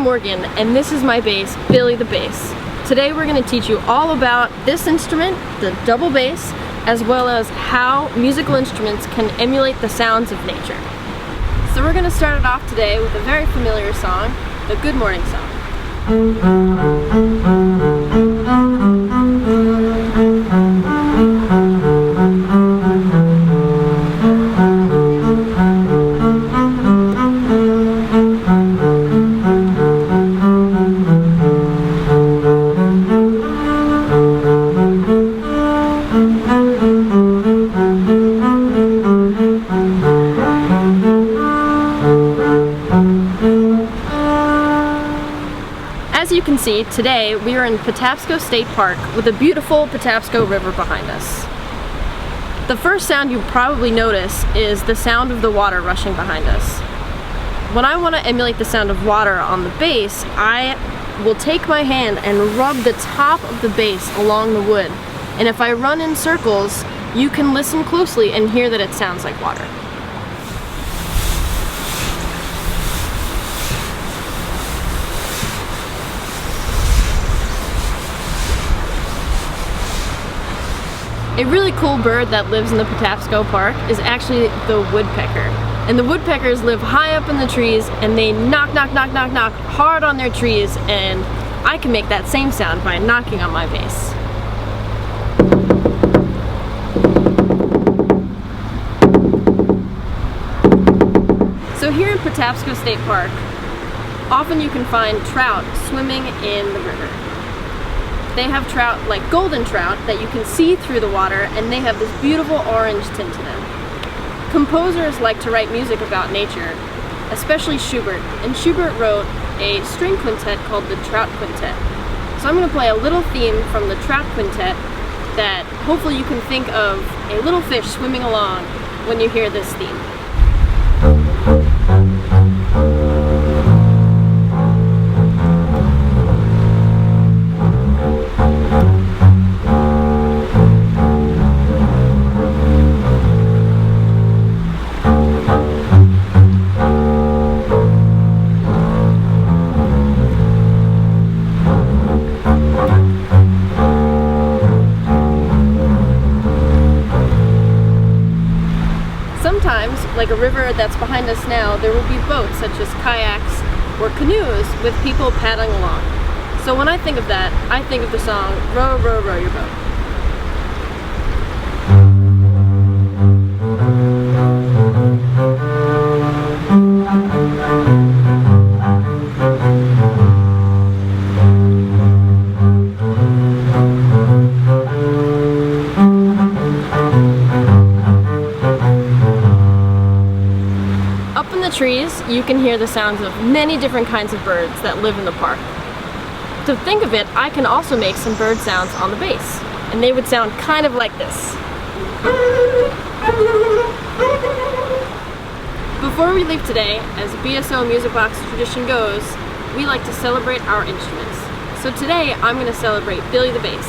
Morgan, and this is my bass, Billy the Bass. Today we're going to teach you all about this instrument, the double bass, as well as how musical instruments can emulate the sounds of nature. So we're going to start it off today with a very familiar song, the Good Morning Song. As you can see, today we are in Patapsco State Park with the beautiful Patapsco River behind us. The first sound you probably notice is the sound of the water rushing behind us. When I want to emulate the sound of water on the bass, I will take my hand and rub the top of the bass along the wood. And if I run in circles, you can listen closely and hear that it sounds like water. A really cool bird that lives in the Patapsco Park is actually the woodpecker. And the woodpeckers live high up in the trees and they knock, knock, knock, knock, knock hard on their trees, and I can make that same sound by knocking on my bass. So here in Patapsco State Park, often you can find trout swimming in the river. They have trout like golden trout that you can see through the water, and they have this beautiful orange tint to them. Composers like to write music about nature, especially Schubert, and Schubert wrote a string quintet called the Trout Quintet. So I'm going to play a little theme from the Trout Quintet that hopefully you can think of a little fish swimming along when you hear this theme. Sometimes, like a river that's behind us now, there will be boats such as kayaks or canoes with people paddling along. So when I think of that, I think of the song, Row, Row, Row Your Boat. Up in the trees, you can hear the sounds of many different kinds of birds that live in the park. To think of it, I can also make some bird sounds on the bass, and they would sound kind of like this. Before we leave today, as BSO Music Box tradition goes, we like to celebrate our instruments. So today, I'm going to celebrate Billy the Bass.